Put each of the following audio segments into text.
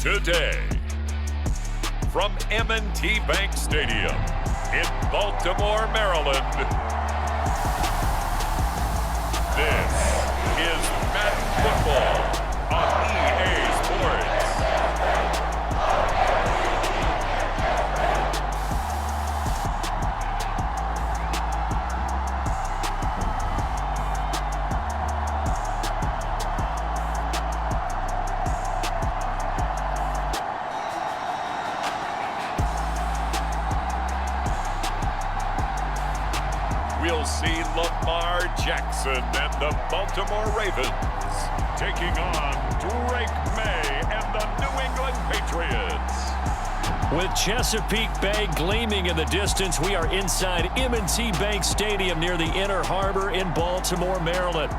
Today, from M&T Bank Stadium in Baltimore, Maryland, this is Madden Football on EA Sports. We'll see Lamar Jackson and the Baltimore Ravens taking on Drake May and the New England Patriots. With Chesapeake Bay gleaming in the distance, we are inside M&T Bank Stadium near the Inner Harbor in Baltimore, Maryland.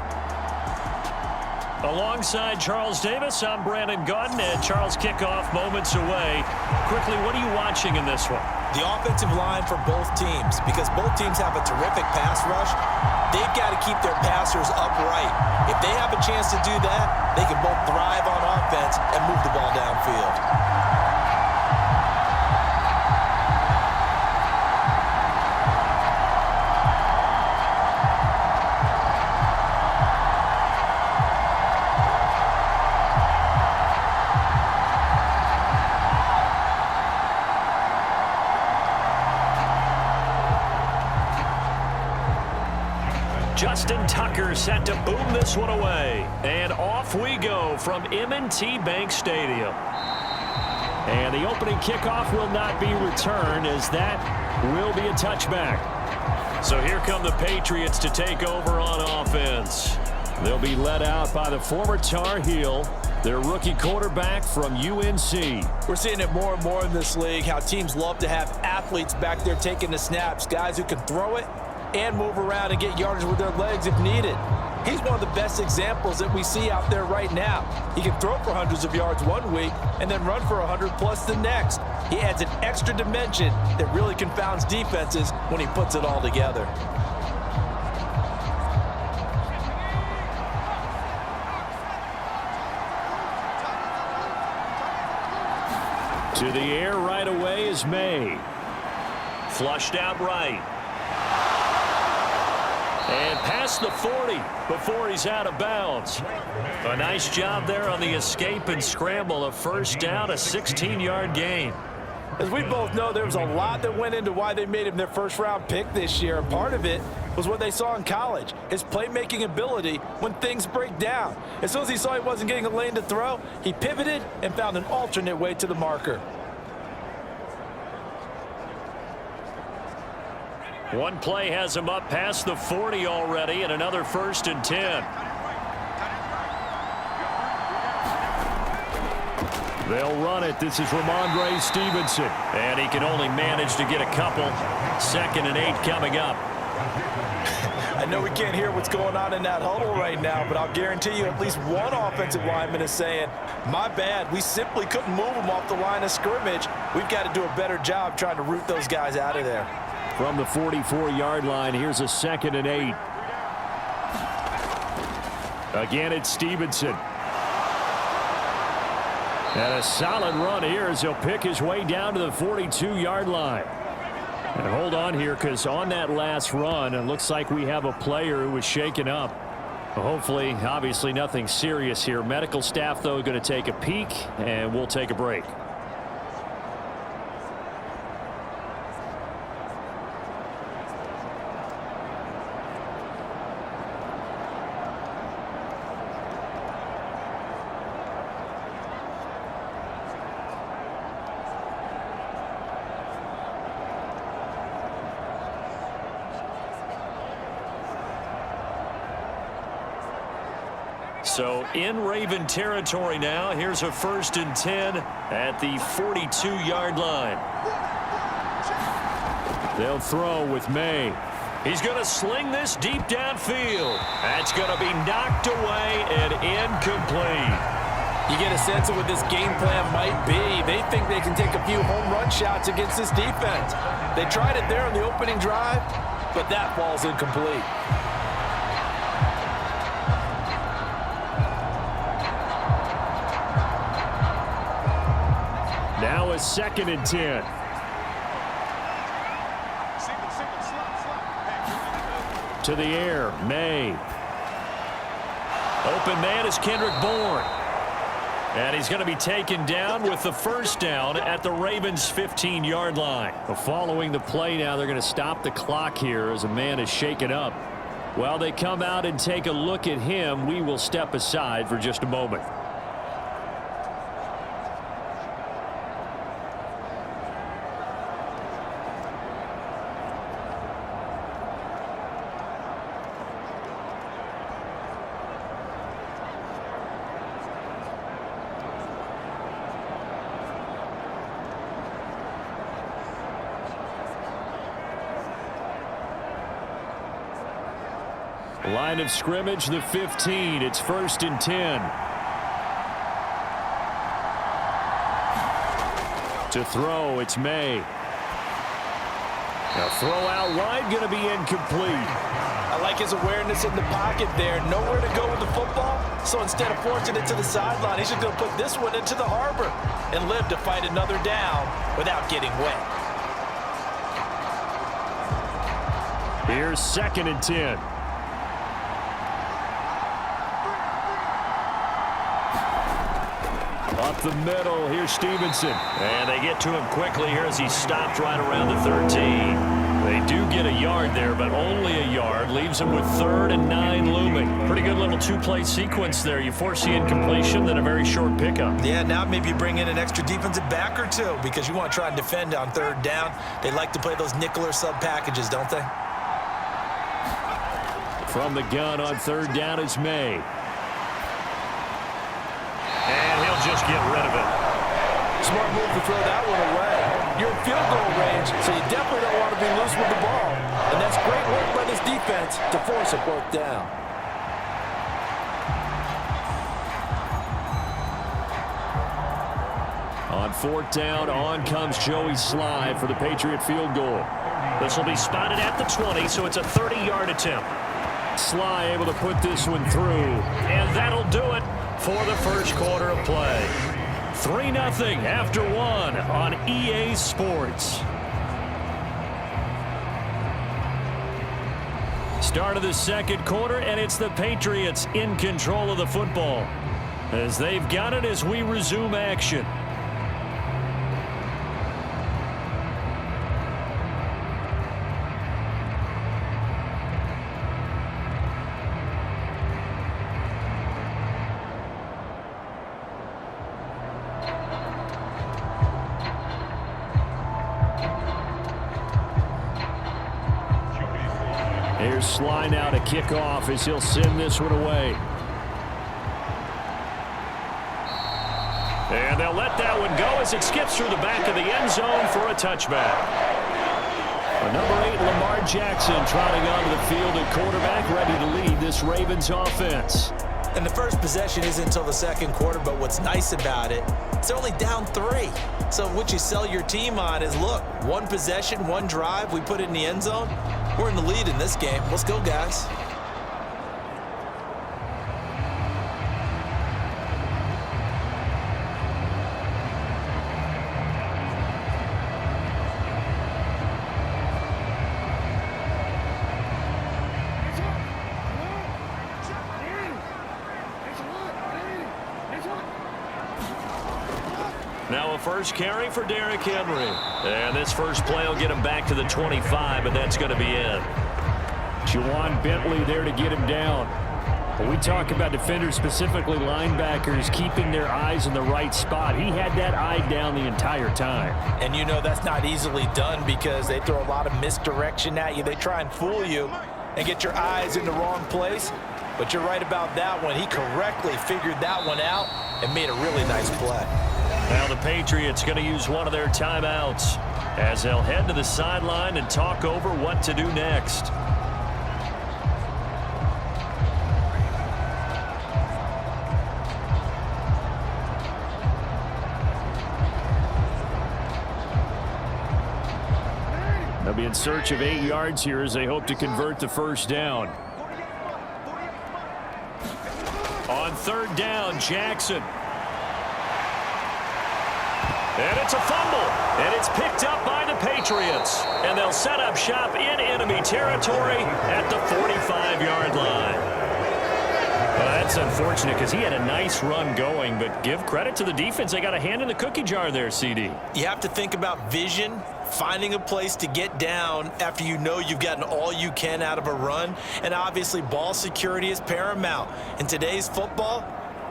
Alongside Charles Davis, I'm Brandon Gaudin, and Charles, kickoff moments away. Quickly, what are you watching in this one? The offensive line for both teams, because both teams have a terrific pass rush. They've got to keep their passers upright. If they have a chance to do that, they can both thrive on offense and move the ball downfield. Justin Tucker set to boom this one away. And off we go from M&T Bank Stadium. And the opening kickoff will not be returned, as that will be a touchback. So here come the Patriots to take over on offense. They'll be led out by the former Tar Heel, their rookie quarterback from UNC. We're seeing it more and more in this league, how teams love to have athletes back there taking the snaps, guys who can throw it and move around and get yardage with their legs if needed. He's one of the best examples that we see out there right now. He can throw for hundreds of yards one week and then run for 100 plus the next. He adds an extra dimension that really confounds defenses when he puts it all together. To the air right away is May. Flushed out right. And past the 40 before he's out of bounds. A nice job there on the escape and scramble. A first down, a 16-yard gain. As we both know, there was a lot that went into why they made him their first-round pick this year. And part of it was what they saw in college, his playmaking ability when things break down. As soon as he saw he wasn't getting a lane to throw, he pivoted and found an alternate way to the marker. One play has him up past the 40 already, and another 1st and 10. They'll run it. This is Ramondre Stevenson. And he can only manage to get a couple. 2nd and 8 coming up. I know we can't hear what's going on in that huddle right now, but I'll guarantee you at least one offensive lineman is saying, my bad, we simply couldn't move them off the line of scrimmage. We've got to do a better job trying to root those guys out of there. From the 44-yard line, here's a 2nd and 8. Again, it's Stevenson. And a solid run here as he'll pick his way down to the 42-yard line. And hold on here, because on that last run, it looks like we have a player who was shaken up. Hopefully, obviously nothing serious here. Medical staff, though, going to take a peek, and we'll take a break. So in Raven territory now. Here's a 1st and 10 at the 42-yard line. They'll throw with May. He's going to sling this deep downfield. That's going to be knocked away and incomplete. You get a sense of what this game plan might be. They think they can take a few home run shots against this defense. They tried it there on the opening drive, but that ball's incomplete. Now a 2nd and 10. To the air, May. Open man is Kendrick Bourne. And he's going to be taken down with the first down at the Ravens' 15-yard line. Following the play now, they're going to stop the clock here as a man is shaken up. While they come out and take a look at him, we will step aside for just a moment. Line of scrimmage, the 15. It's 1st and 10. To throw, it's May. Now throw out wide, going to be incomplete. I like his awareness in the pocket there. Nowhere to go with the football. So instead of forcing it to the sideline, he's just going to put this one into the harbor and live to fight another down without getting wet. Here's 2nd and 10. Up the middle, here's Stevenson. And they get to him quickly here as he stopped right around the 13. They do get a yard there, but only a yard. Leaves him with 3rd and 9 looming. Pretty good little two-play sequence there. You force the incompletion, then a very short pickup. Yeah, now maybe you bring in an extra defensive back or two because you want to try and defend on 3rd down. They like to play those nickel or sub packages, don't they? From the gun on 3rd down is May. And he'll just get rid of it. Smart move to throw that one away. You're in field goal range, so you definitely don't want to be loose with the ball. And that's great work by this defense to force a 4th down. On 4th down, on comes Joey Sly for the Patriot field goal. This will be spotted at the 20, so it's a 30-yard attempt. Sly able to put this one through, and that'll do it for the first quarter of play. 3-0 after 1 on EA Sports. Start of the 2nd quarter, and it's the Patriots in control of the football as they've got it as we resume action. Here's Sly now to kick off as he'll send this one away. And they'll let that one go as it skips through the back of the end zone for a touchback. Number 8, Lamar Jackson, trotting onto the field at quarterback, ready to lead this Ravens offense. And the first possession isn't until the 2nd quarter, but what's nice about it, it's only down 3. So what you sell your team on is, look, 1 possession, 1 drive, we put it in the end zone. We're in the lead in this game. Let's go, guys. Now a first carry for Derrick Henry. And this first play will get him back to the 25, and that's going to be it. Juwan Bentley there to get him down. When we talk about defenders, specifically linebackers, keeping their eyes in the right spot, he had that eye down the entire time. And you know that's not easily done because they throw a lot of misdirection at you. They try and fool you and get your eyes in the wrong place. But you're right about that one. He correctly figured that one out and made a really nice play. Now the Patriots going to use one of their timeouts as they'll head to the sideline and talk over what to do next. They'll be in search of 8 yards here as they hope to convert the first down. On 3rd down, Jackson. And it's a fumble. And it's picked up by the Patriots. And they'll set up shop in enemy territory at the 45-yard line. Well, that's unfortunate because he had a nice run going, but give credit to the defense. They got a hand in the cookie jar there, CD. You have to think about vision, finding a place to get down after you know you've gotten all you can out of a run, and obviously ball security is paramount. In today's football,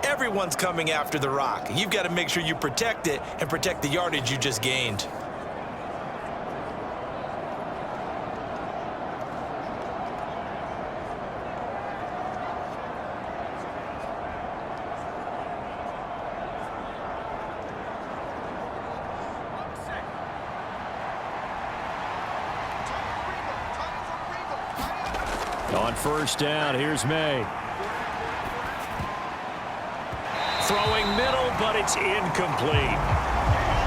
everyone's coming after the rock. You've got to make sure you protect it and protect the yardage you just gained. On first down, here's May. Throwing middle, but it's incomplete.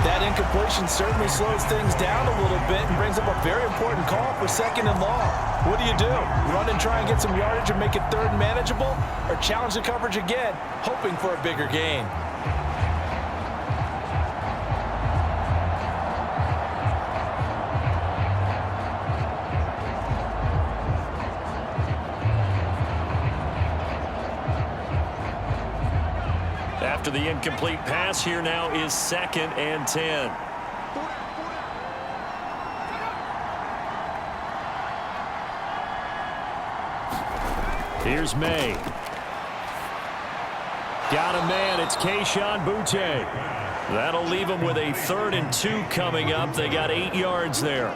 That incompletion certainly slows things down a little bit and brings up a very important call for second and long. What do? Run and try and get some yardage and make it third and manageable? Or challenge the coverage again, hoping for a bigger gain? After the incomplete pass, here now is 2nd and 10. Here's May. Got a man. It's Kayshon Boutte. That'll leave them with a 3rd and 2 coming up. They got 8 yards there.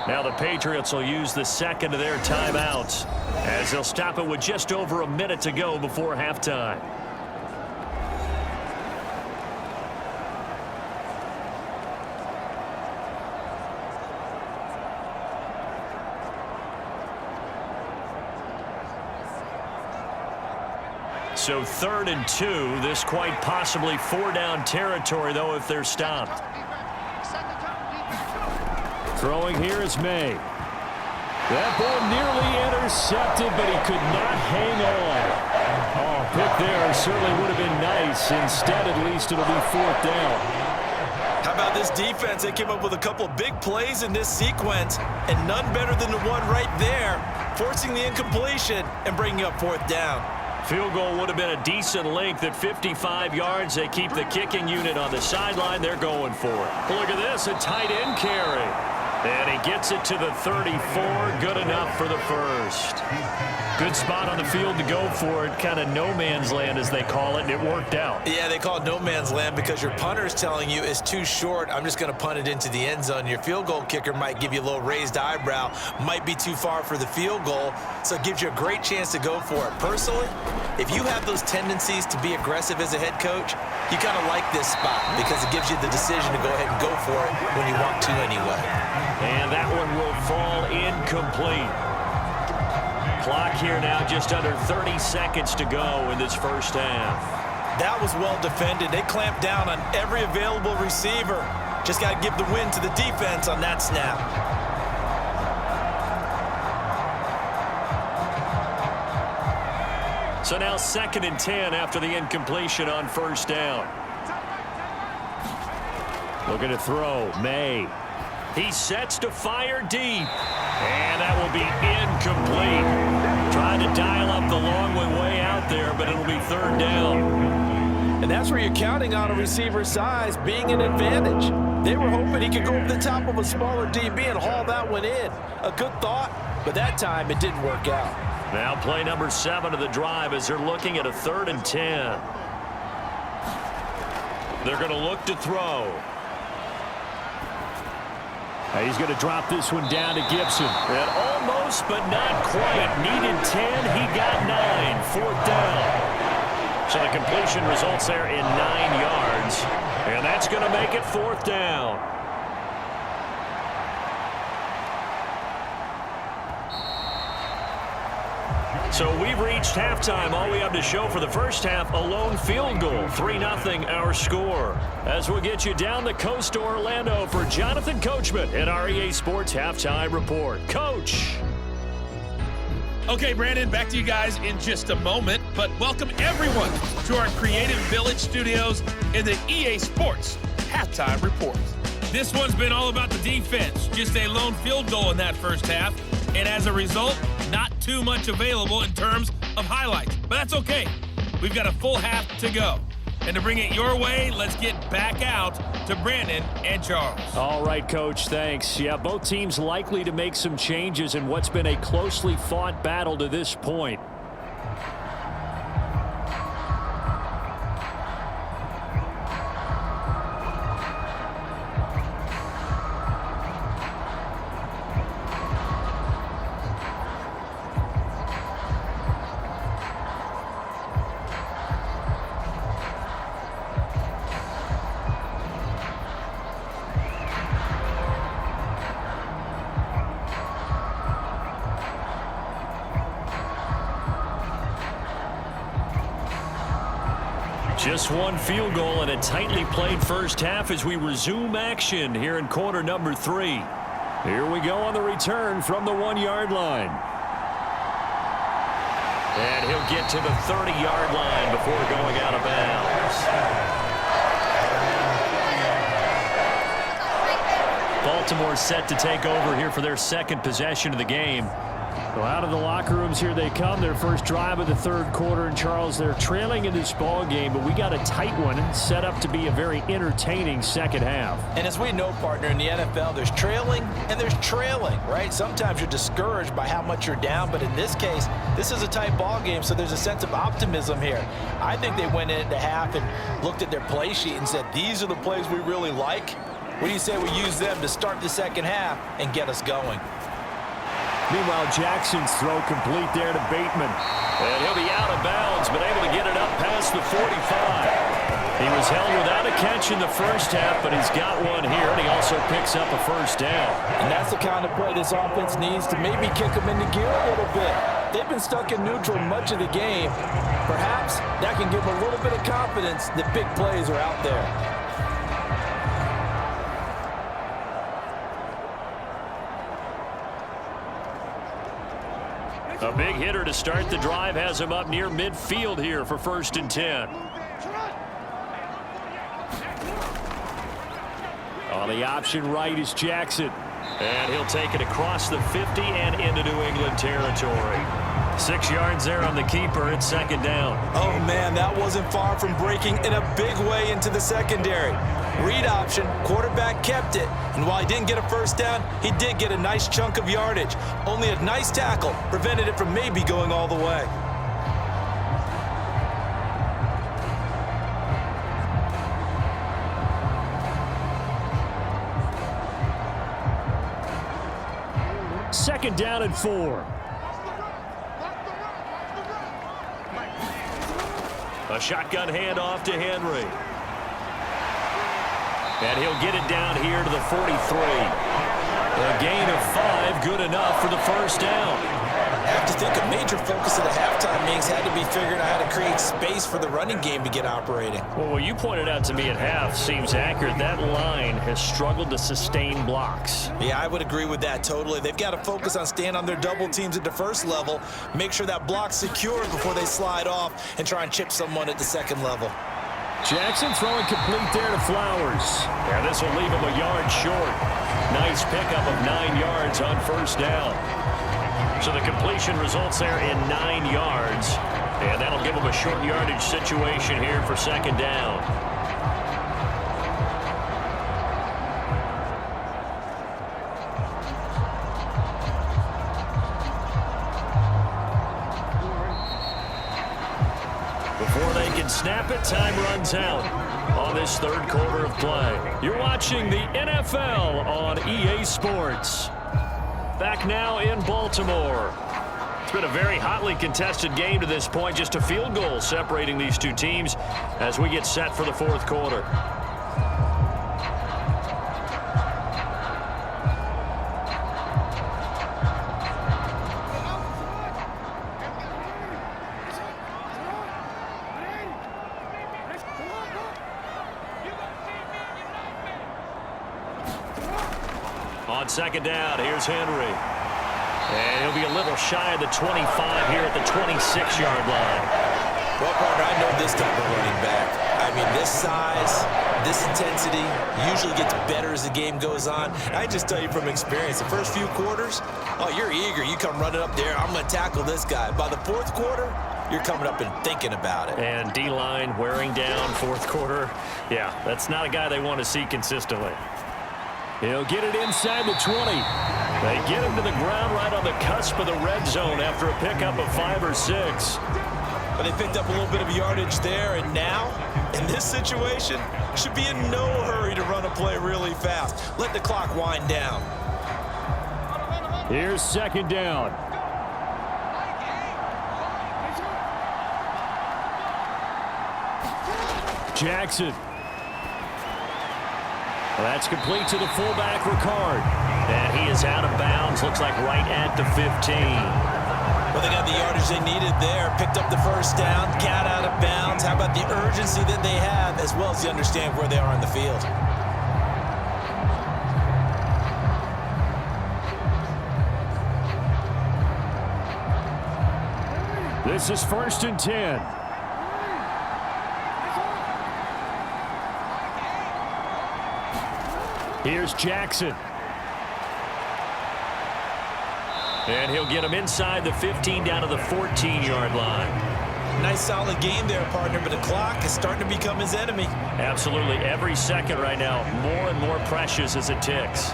Now the Patriots will use the second of their timeouts as they'll stop it with just over a minute to go before halftime. So 3rd and 2, this quite possibly 4-down territory, though, if they're stopped. Throwing here is May. That ball nearly intercepted, but he could not hang on. Oh, pick there certainly would have been nice. Instead, at least, it'll be 4th down. How about this defense? They came up with a couple of big plays in this sequence, and none better than the one right there, forcing the incompletion and bringing up 4th down. Field goal would have been a decent length at 55 yards. They keep the kicking unit on the sideline. They're going for it. Look at this, a tight end carry. And he gets it to the 34. Good enough for the first. Good spot on the field to go for it. Kind of no man's land, as they call it, and it worked out. Yeah, they call it no man's land because your punter is telling you it's too short. I'm just going to punt it into the end zone. Your field goal kicker might give you a little raised eyebrow. Might be too far for the field goal, so it gives you a great chance to go for it. Personally, if you have those tendencies to be aggressive as a head coach, you kind of like this spot because it gives you the decision to go ahead and go for it when you want to anyway. And that one will fall incomplete. Clock here now just under 30 seconds to go in this first half. That was well defended. They clamped down on every available receiver. Just got to give the win to the defense on that snap. So now 2nd and 10 after the incompletion on first down. Looking to throw, May. He sets to fire deep. And that will be incomplete. Trying to dial up the long way out there, but it'll be 3rd down. And that's where you're counting on a receiver's size being an advantage. They were hoping he could go over the top of a smaller DB and haul that one in. A good thought, but that time it didn't work out. Now play number 7 of the drive as they're looking at a 3rd and 10. They're going to look to throw. He's going to drop this one down to Gibson. And almost, but not quite. Needed 10. He got 9. 4th down. So the completion results there in 9 yards. And that's going to make it 4th down. So we've reached halftime. All we have to show for the first half, a lone field goal. 3-0 our score. As we'll get you down the coast to Orlando for Jonathan Coachman at our EA Sports Halftime Report. Coach. Okay, Brandon, back to you guys in just a moment. But welcome everyone to our Creative Village studios in the EA Sports Halftime Report. This one's been all about the defense. Just a lone field goal in that first half. And as a result, not too much available in terms of highlights. But that's okay. We've got a full half to go. And to bring it your way, let's get back out to Brandon and Charles. All right, Coach, thanks. Yeah, both teams likely to make some changes in what's been a closely fought battle to this point. Just one field goal and a tightly played first half as we resume action here in quarter number 3. Here we go on the return from the 1-yard line. And he'll get to the 30-yard line before going out of bounds. Baltimore set to take over here for their second possession of the game. Well, out of the locker rooms here they come. Their first drive of the third quarter. And, Charles, they're trailing in this ball game, but we got a tight one set up to be a very entertaining second half. And as we know, partner, in the NFL, there's trailing and there's trailing, right? Sometimes you're discouraged by how much you're down, but in this case, this is a tight ball game, so there's a sense of optimism here. I think they went into half and looked at their play sheet and said, these are the plays we really like. What do you say we use them to start the second half and get us going? Meanwhile, Jackson's throw complete there to Bateman. And he'll be out of bounds, but able to get it up past the 45. He was held without a catch in the first half, but he's got one here, and he also picks up a first down. And that's the kind of play this offense needs to maybe kick them into gear a little bit. They've been stuck in neutral much of the game. Perhaps that can give them a little bit of confidence that big plays are out there. A big hitter to start the drive has him up near midfield here for 1st and 10. On the option right is Jackson. And he'll take it across the 50 and into New England territory. 6 yards there on the keeper. It's second down. Oh, man, that wasn't far from breaking in a big way into the secondary. Read option, quarterback kept it. And while he didn't get a first down, he did get a nice chunk of yardage. Only a nice tackle prevented it from maybe going all the way. Second down and 4. A shotgun handoff to Henry. And he'll get it down here to the 43. A gain of 5, good enough for the first down. I have to think a major focus of the halftime meetings had to be figuring out how to create space for the running game to get operating. Well, what you pointed out to me at half seems accurate. That line has struggled to sustain blocks. Yeah, I would agree with that totally. They've got to focus on staying on their double teams at the first level, make sure that block's secured before they slide off and try and chip someone at the second level. Jackson throwing complete there to Flowers. And this will leave him a yard short. Nice pickup of 9 yards on first down. So the completion results there in 9 yards. And that'll give him a short yardage situation here for second down. Before they can snap it, time runs out on this third quarter of play. You're watching the NFL on EA Sports. Back now in Baltimore. It's been a very hotly contested game to this point. Just a field goal separating these two teams as we get set for the fourth quarter. On second down, here's Henry. And he'll be a little shy of the 25 here at the 26-yard line. Well, partner, I know this type of running back. I mean, this size, this intensity usually gets better as the game goes on. I just tell you from experience, the first few quarters, oh, you're eager. You come running up there, I'm going to tackle this guy. By the fourth quarter, you're coming up and thinking about it. And D-line wearing down fourth quarter. Yeah, that's not a guy they want to see consistently. He'll get it inside the 20. They get him to the ground right on the cusp of the red zone after a pickup of 5 or 6. But they picked up a little bit of yardage there, and now, in this situation, should be in no hurry to run a play really fast. Let the clock wind down. Here's second down. Jackson. Well, that's complete to the fullback, Ricard. And he is out of bounds, looks like right at the 15. Well, they got the yardage they needed there, picked up the first down, got out of bounds. How about the urgency that they have, as well as you understand where they are on the field? This is 1st and 10. Here's Jackson. And he'll get him inside the 15 down to the 14-yard line. Nice solid game there, partner, but the clock is starting to become his enemy. Absolutely. Every second right now, more and more precious as it ticks.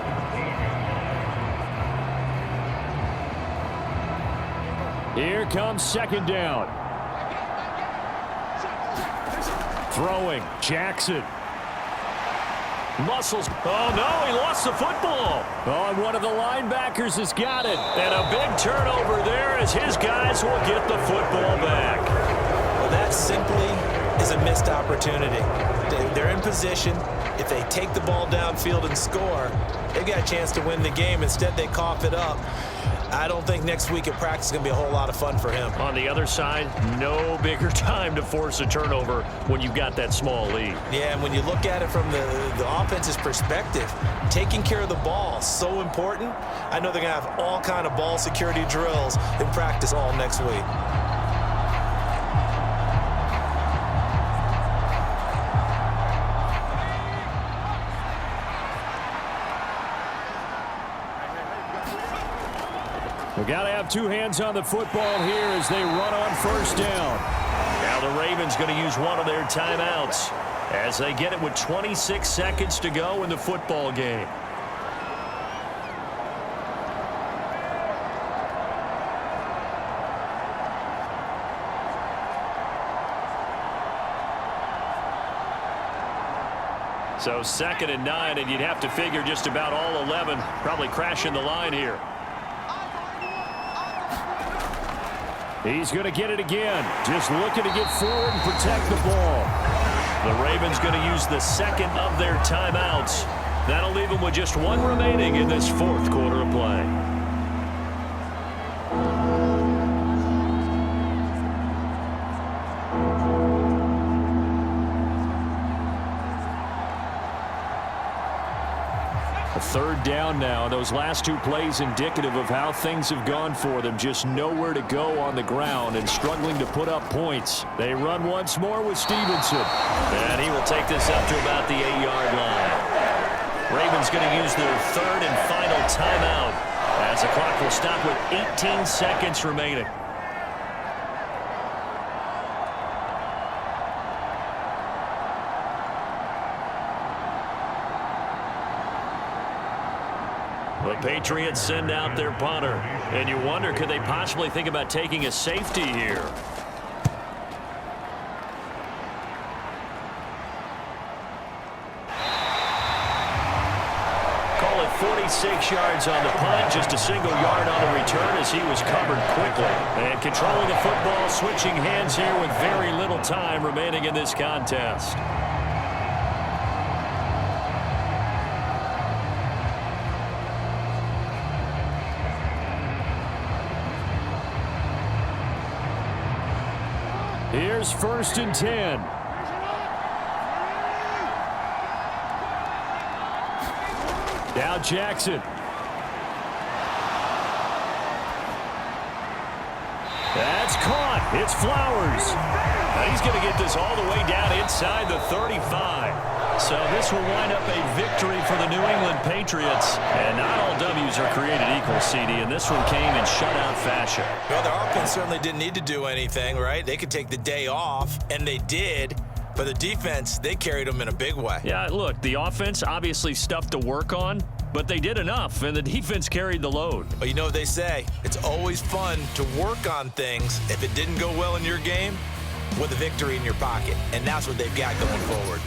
Here comes second down. Throwing, Jackson. Muscles. Oh, no, he lost the football. Oh, and one of the linebackers has got it. And a big turnover there as his guys will get the football back. Well, that simply is a missed opportunity. They're in position. If they take the ball downfield and score, they've got a chance to win the game. Instead, they cough it up. I don't think next week at practice is going to be a whole lot of fun for him. On the other side, no bigger time to force a turnover when you've got that small lead. Yeah, and when you look at it from the offense's perspective, taking care of the ball is so important. I know they're going to have all kind of ball security drills in practice all next week. We've got to have two hands on the football here as they run on first down. Now the Ravens going to use one of their timeouts as they get it with 26 seconds to go in the football game. So 2nd and 9, and you'd have to figure just about all 11 probably crashing the line here. He's going to get it again. Just looking to get forward and protect the ball. The Ravens going to use the second of their timeouts. That'll leave them with just one remaining in this fourth quarter of play. Third down now. Those last two plays indicative of how things have gone for them. Just nowhere to go on the ground and struggling to put up points. They run once more with Stevenson. And he will take this up to about the 8-yard line. Ravens going to use their third and final timeout as the clock will stop with 18 seconds remaining. The Patriots send out their punter. And you wonder, could they possibly think about taking a safety here? Call it 46 yards on the punt, just a single yard on the return as he was covered quickly. And controlling the football, switching hands here with very little time remaining in this contest. Here's 1st and 10. Now Jackson. That's caught. It's Flowers. Now he's going to get this all the way down inside the 35. So this will wind up a victory for the New England Patriots. And not all W's are created equal, CD, and this one came in shutout fashion. Well, their offense certainly didn't need to do anything, right? They could take the day off, and they did. But the defense, they carried them in a big way. Yeah, look, the offense, obviously stuff to work on, but they did enough, and the defense carried the load. But you know what they say, it's always fun to work on things if it didn't go well in your game with a victory in your pocket. And that's what they've got going forward.